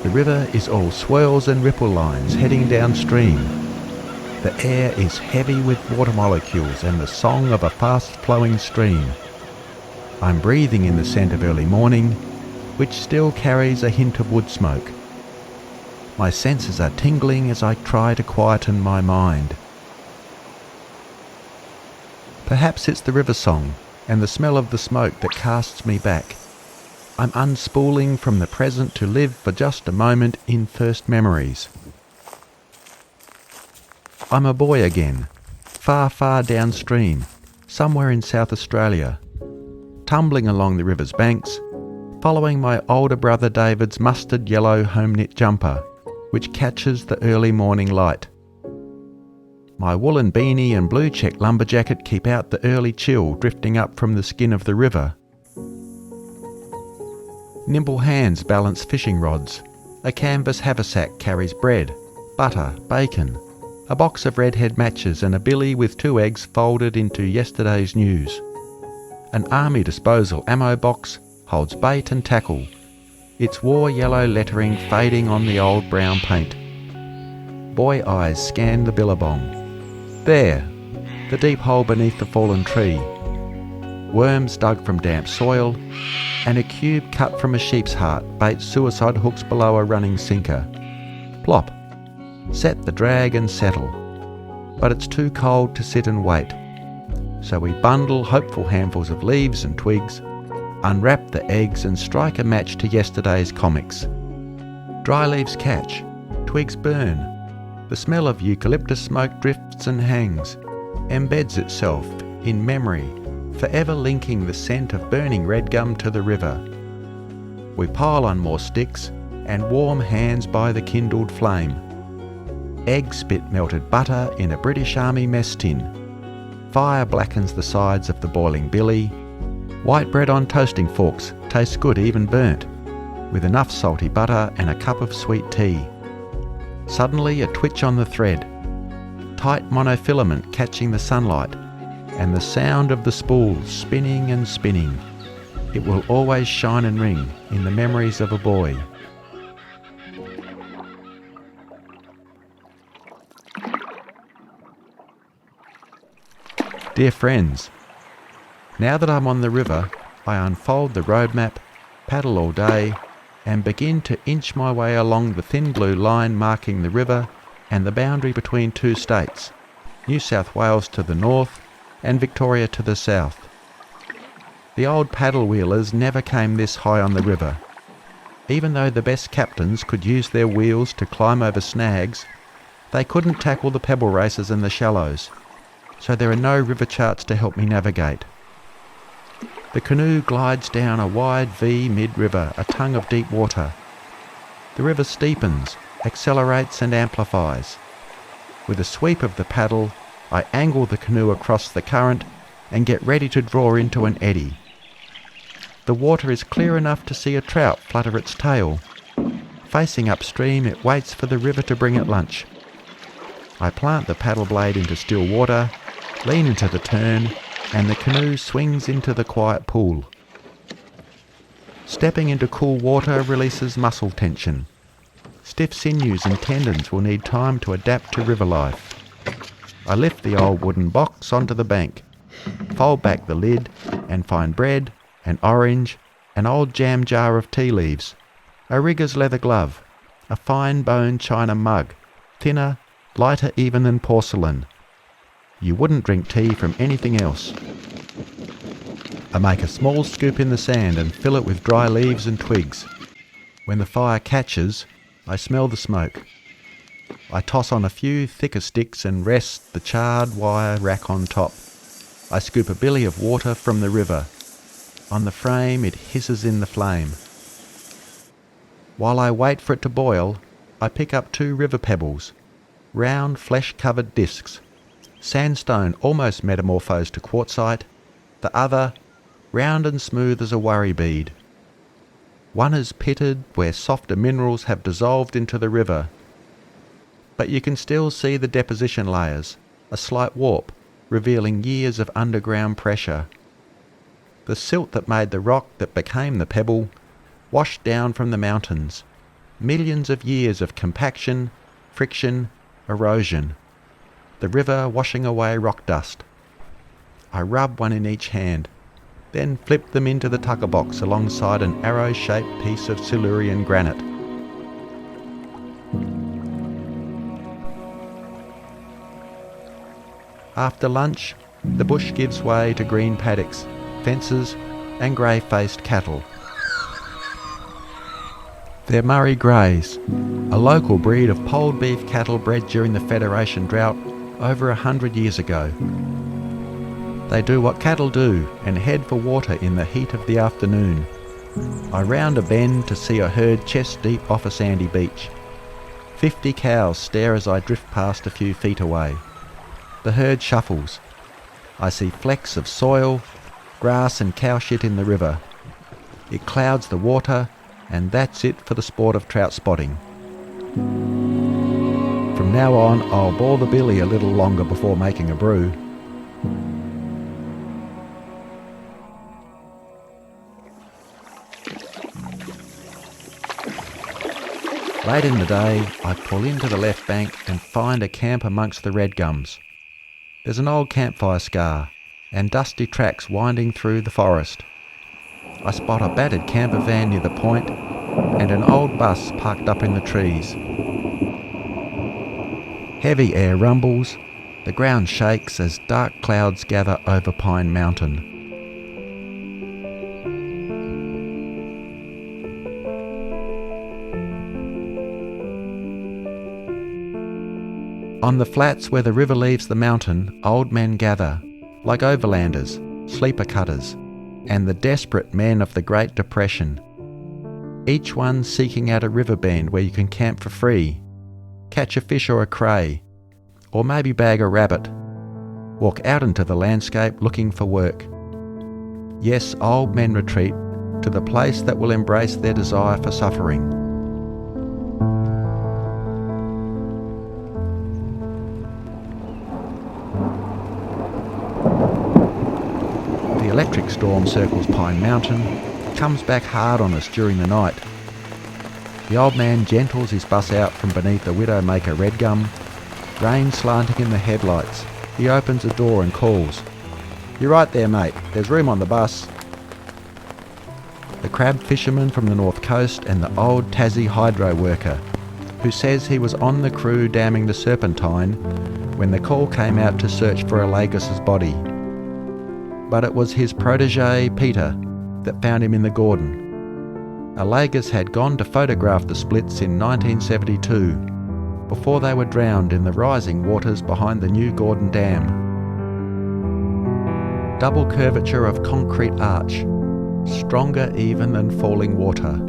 The river is all swirls and ripple lines heading downstream. The air is heavy with water molecules and the song of a fast-flowing stream. I'm breathing in the scent of early morning, which still carries a hint of wood smoke. My senses are tingling as I try to quieten my mind. Perhaps it's the river song and the smell of the smoke that casts me back. I'm unspooling from the present to live for just a moment in first memories. I'm a boy again, far, far downstream, somewhere in South Australia, tumbling along the river's banks, following my older brother David's mustard yellow home-knit jumper, which catches the early morning light. My woolen beanie and blue check lumberjacket keep out the early chill drifting up from the skin of the river. Nimble hands balance fishing rods. A canvas haversack carries bread, butter, bacon, a box of redhead matches and a billy with 2 eggs folded into yesterday's news. An army disposal ammo box holds bait and tackle, its war yellow lettering fading on the old brown paint. Boy eyes scan the billabong. There, the deep hole beneath the fallen tree. Worms dug from damp soil, and a cube cut from a sheep's heart baits suicide hooks below a running sinker. Plop. Set the drag and settle. But it's too cold to sit and wait. So we bundle hopeful handfuls of leaves and twigs, unwrap the eggs and strike a match to yesterday's comics. Dry leaves catch, twigs burn. The smell of eucalyptus smoke drifts and hangs, embeds itself in memory, forever linking the scent of burning red gum to the river. We pile on more sticks and warm hands by the kindled flame. Eggs spit melted butter in a British Army mess tin. Fire blackens the sides of the boiling billy. White bread on toasting forks tastes good even burnt, with enough salty butter and a cup of sweet tea. Suddenly a twitch on the thread, tight monofilament catching the sunlight, and the sound of the spools spinning and spinning. It will always shine and ring in the memories of a boy. Dear friends, now that I'm on the river, I unfold the road map, paddle all day, and begin to inch my way along the thin blue line marking the river and the boundary between 2 states, New South Wales to the north and Victoria to the south. The old paddle wheelers never came this high on the river. Even though the best captains could use their wheels to climb over snags, they couldn't tackle the pebble races and the shallows, so there are no river charts to help me navigate. The canoe glides down a wide V mid-river, a tongue of deep water. The river steepens, accelerates and amplifies. With a sweep of the paddle, I angle the canoe across the current and get ready to draw into an eddy. The water is clear enough to see a trout flutter its tail. Facing upstream, it waits for the river to bring it lunch. I plant the paddle blade into still water, lean into the turn, and the canoe swings into the quiet pool. Stepping into cool water releases muscle tension. Stiff sinews and tendons will need time to adapt to river life. I lift the old wooden box onto the bank, fold back the lid, and find bread, an orange, an old jam jar of tea leaves, a rigger's leather glove, a fine bone china mug, thinner, lighter even than porcelain. You wouldn't drink tea from anything else. I make a small scoop in the sand and fill it with dry leaves and twigs. When the fire catches, I smell the smoke. I toss on a few thicker sticks and rest the charred wire rack on top. I scoop a billy of water from the river. On the frame it hisses in the flame. While I wait for it to boil, I pick up 2 river pebbles, round flesh-covered discs, sandstone almost metamorphosed to quartzite, the other round and smooth as a worry bead. One is pitted where softer minerals have dissolved into the river, but you can still see the deposition layers, a slight warp, revealing years of underground pressure. The silt that made the rock that became the pebble washed down from the mountains, Millions of years of compaction, friction, erosion. The river washing away rock dust. I rub one in each hand, then flip them into the tucker box alongside an arrow-shaped piece of Silurian granite. After lunch, the bush gives way to green paddocks, fences and grey-faced cattle. They're Murray Greys, a local breed of polled beef cattle bred during the Federation Drought over 100 years ago. They do what cattle do and head for water in the heat of the afternoon. I round a bend to see a herd chest deep off a sandy beach. 50 cows stare as I drift past a few feet away. The herd shuffles. I see flecks of soil, grass and cow shit in the river. It clouds the water, and that's it for the sport of trout spotting. From now on, I'll bore the billy a little longer before making a brew. Late in the day, I pull into the left bank and find a camp amongst the red gums. There's an old campfire scar and dusty tracks winding through the forest. I spot a battered camper van near the point and an old bus parked up in the trees. Heavy air rumbles, the ground shakes as dark clouds gather over Pine Mountain. On the flats where the river leaves the mountain, old men gather, like overlanders, sleeper cutters, and the desperate men of the Great Depression. Each one seeking out a river bend where you can camp for free, catch a fish or a cray, or maybe bag a rabbit, walk out into the landscape looking for work. Yes, old men retreat to the place that will embrace their desire for suffering. The electric storm circles Pine Mountain, comes back hard on us during the night. The old man gentles his bus out from beneath a Widowmaker red gum, rain slanting in the headlights. He opens a door and calls, "You're right there, mate, there's room on the bus." The crab fisherman from the north coast and the old Tassie hydro worker, who says he was on the crew damming the Serpentine when the call came out to search for Alagus's body. But it was his protege, Peter, that found him in the Gordon. Alagus had gone to photograph the splits in 1972, before they were drowned in the rising waters behind the new Gordon Dam. Double curvature of concrete arch, stronger even than falling water.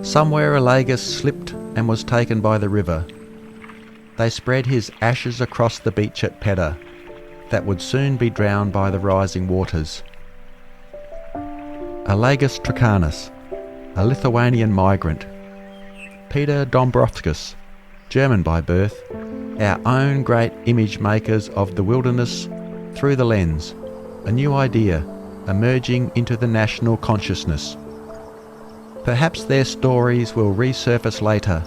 Somewhere Alagus slipped and was taken by the river. They spread his ashes across the beach at Pedder, that would soon be drowned by the rising waters. Alagus tricanus, a Lithuanian migrant. Peter Dombrovskis, German by birth, our own great image makers of the wilderness through the lens, a new idea emerging into the national consciousness. Perhaps their stories will resurface later,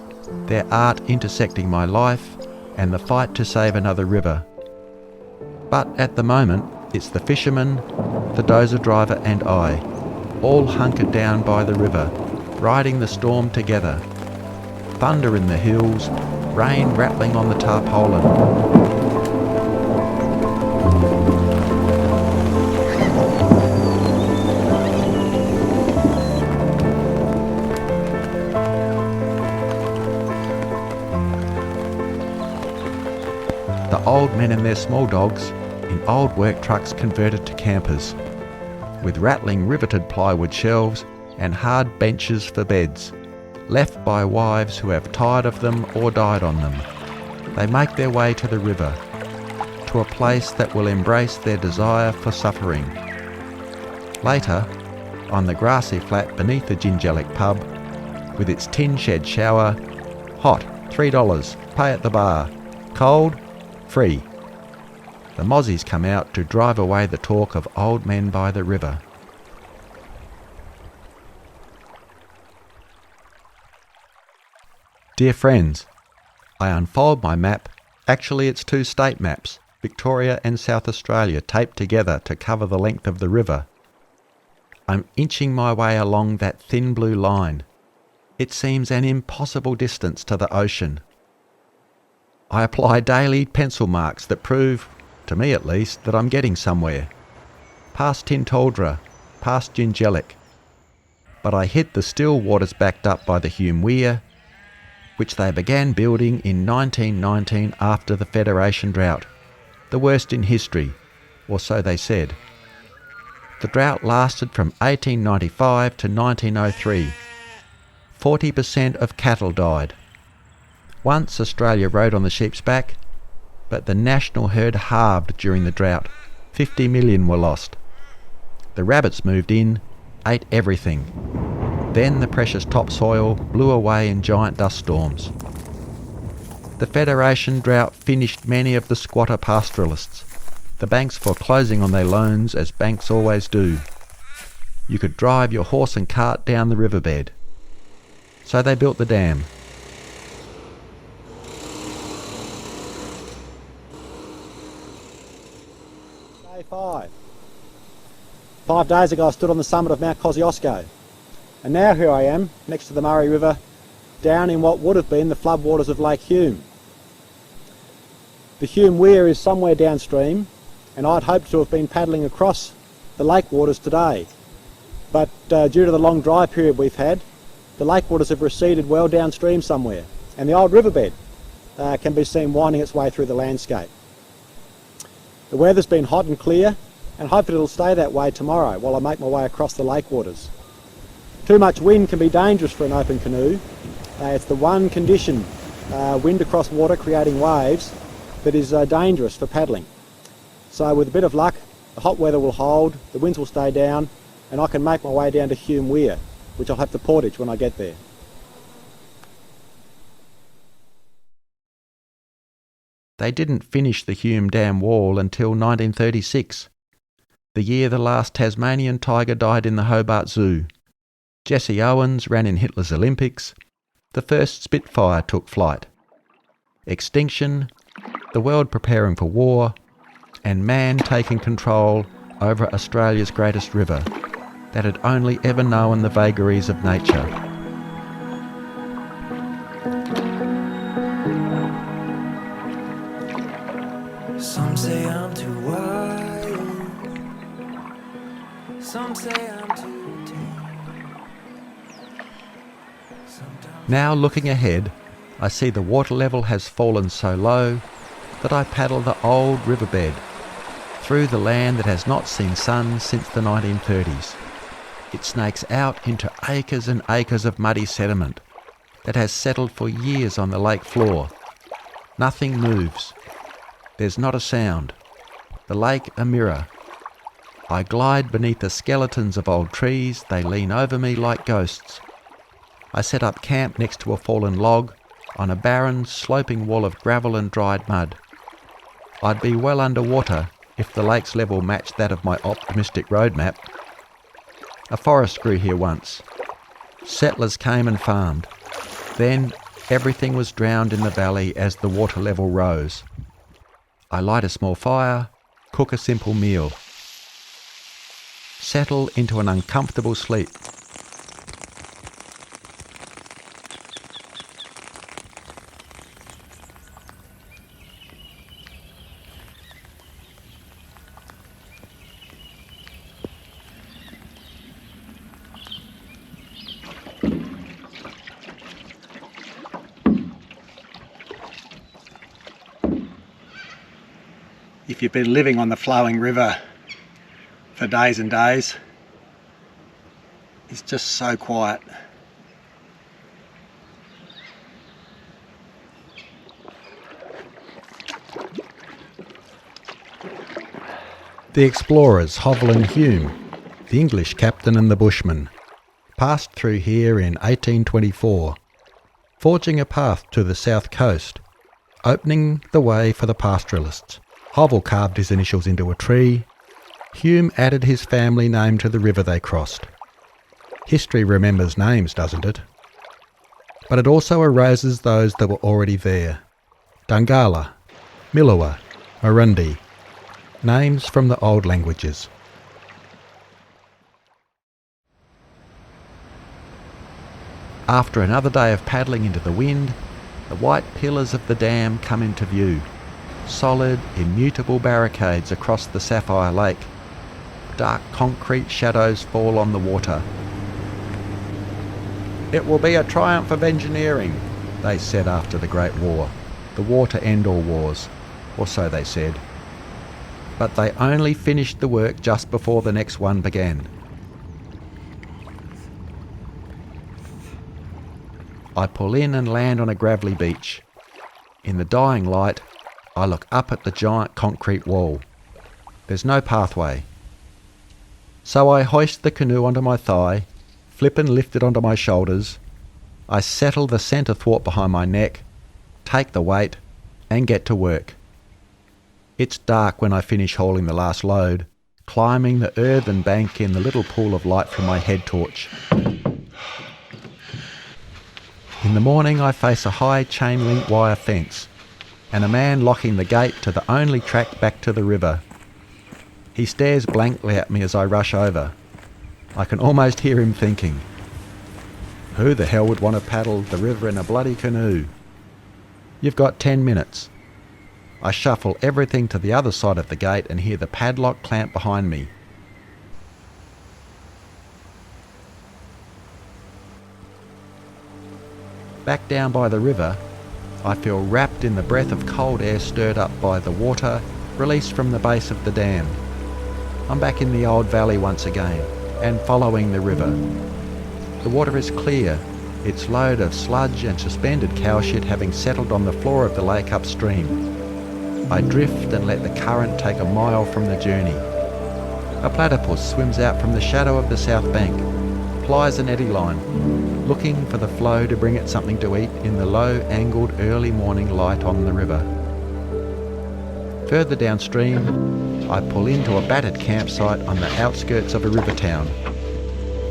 their art intersecting my life and the fight to save another river. But at the moment, it's the fisherman, the dozer driver and I, all hunkered down by the river, riding the storm together. Thunder in the hills, rain rattling on the tarpaulin. The old men and their small dogs in old work trucks converted to campers, with rattling riveted plywood shelves and hard benches for beds, left by wives who have tired of them or died on them. They make their way to the river, to a place that will embrace their desire for suffering. Later, on the grassy flat beneath the Gingelic pub, with its tin shed shower, Hot, $3, pay at the bar. Cold, free. The mozzies come out to drive away the talk of old men by the river. Dear friends, I unfold my map. Actually, it's two state maps, Victoria and South Australia, taped together to cover the length of the river. I'm inching my way along that thin blue line. It seems an impossible distance to the ocean. I apply daily pencil marks that prove, to me at least, that I'm getting somewhere. Past Tintaldra, past Jingellic. But I hit the still waters backed up by the Hume Weir, which they began building in 1919 after the Federation Drought, the worst in history, or so they said. The drought lasted from 1895 to 1903. 40% of cattle died. Once Australia rode on the sheep's back, but the national herd halved during the drought. 50 million were lost. The rabbits moved in, ate everything. Then the precious topsoil blew away in giant dust storms. The Federation Drought finished many of the squatter pastoralists, the banks foreclosing on their loans as banks always do. You could drive your horse and cart down the riverbed. So they built the dam. Day 5 days ago I stood on the summit of Mount Kosciuszko, and now here I am next to the Murray River, down in what would have been the floodwaters of Lake Hume. The Hume Weir is somewhere downstream, and I'd hoped to have been paddling across the lake waters today, but due to the long dry period we've had, the lake waters have receded well downstream somewhere, and the old riverbed can be seen winding its way through the landscape. The weather's been hot and clear, and hopefully it'll stay that way tomorrow while I make my way across the lake waters. Too much wind can be dangerous for an open canoe. It's the one condition, wind across water creating waves, that is dangerous for paddling. So with a bit of luck, the hot weather will hold, the winds will stay down, and I can make my way down to Hume Weir, which I'll have to portage when I get there. They didn't finish the Hume Dam wall until 1936, the year the last Tasmanian tiger died in the Hobart Zoo. Jesse Owens ran in Hitler's Olympics. The first Spitfire took flight. Extinction, the world preparing for war, and man taking control over Australia's greatest river that had only ever known the vagaries of nature. Some say I'm too wild, some say I'm too deep. Now looking ahead, I see the water level has fallen so low that I paddle the old riverbed through the land that has not seen sun since the 1930s. It snakes out into acres and acres of muddy sediment that has settled for years on the lake floor. Nothing moves. There's not a sound. The lake a mirror. I glide beneath the skeletons of old trees. They lean over me like ghosts. I set up camp next to a fallen log on a barren, sloping wall of gravel and dried mud. I'd be well underwater if the lake's level matched that of my optimistic road map. A forest grew here once. Settlers came and farmed. Then everything was drowned in the valley as the water level rose. I light a small fire, cook a simple meal. Settle into an uncomfortable sleep. If you've been living on the flowing river for days and days, it's just so quiet. The explorers Hovell and Hume, the English captain and the bushman, passed through here in 1824. forging a path to the south coast, opening the way for the pastoralists. Hovell carved his initials into a tree. Hume added his family name to the river they crossed. History remembers names, doesn't it? But it also erases those that were already there. Dungala, Milawa, Marundi, names from the old languages. After another day of paddling into the wind, the white pillars of the dam come into view. Solid, immutable barricades across the sapphire lake. Dark concrete shadows fall on the water. "It will be a triumph of engineering," they said after the Great War. The war to end all wars, or so they said. But they only finished the work just before the next one began. I pull in and land on a gravelly beach. In the dying light, I look up at the giant concrete wall. There's no pathway. So I hoist the canoe onto my thigh, flip and lift it onto my shoulders. I settle the centre thwart behind my neck, take the weight, and get to work. It's dark when I finish hauling the last load, climbing the earthen bank in the little pool of light from my head torch. In the morning I face a high chain-link wire fence and a man locking the gate to the only track back to the river. He stares blankly at me as I rush over. I can almost hear him thinking, "Who the hell would want to paddle the river in a bloody canoe? You've got 10 minutes. I shuffle everything to the other side of the gate and hear the padlock clamp behind me. Back down by the river, I feel wrapped in the breath of cold air stirred up by the water released from the base of the dam. I'm back in the old valley once again, and following the river. The water is clear, its load of sludge and suspended cow shit having settled on the floor of the lake upstream. I drift and let the current take a mile from the journey. A platypus swims out from the shadow of the south bank, plies an eddy line, looking for the flow to bring it something to eat in the low-angled early morning light on the river. Further downstream, I pull into a battered campsite on the outskirts of a river town.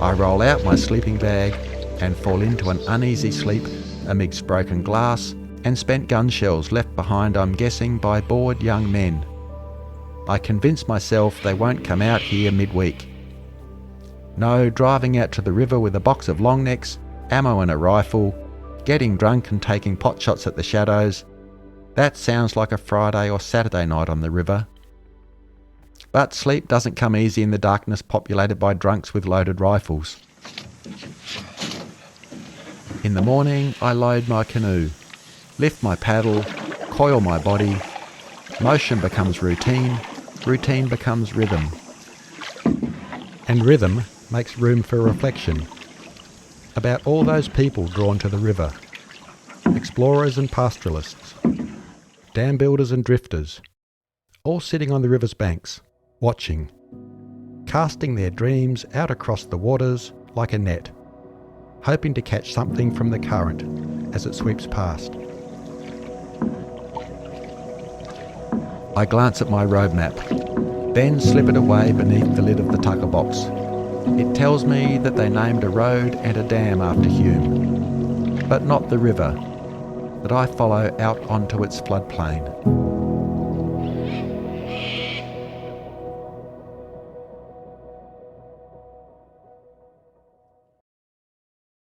I roll out my sleeping bag and fall into an uneasy sleep amidst broken glass and spent gun shells left behind, I'm guessing, by bored young men. I convince myself they won't come out here midweek. No, driving out to the river with a box of long necks, ammo and a rifle, getting drunk and taking pot shots at the shadows, that sounds like a Friday or Saturday night on the river. But sleep doesn't come easy in the darkness populated by drunks with loaded rifles. In the morning, I load my canoe, lift my paddle, coil my body. Motion becomes routine, routine becomes rhythm. And rhythm makes room for reflection about all those people drawn to the river, explorers and pastoralists, dam builders and drifters, all sitting on the river's banks, watching, casting their dreams out across the waters like a net, hoping to catch something from the current as it sweeps past. I glance at my road map, then slip it away beneath the lid of the tucker box. It tells me that they named a road and a dam after Hume, but not the river that I follow out onto its floodplain.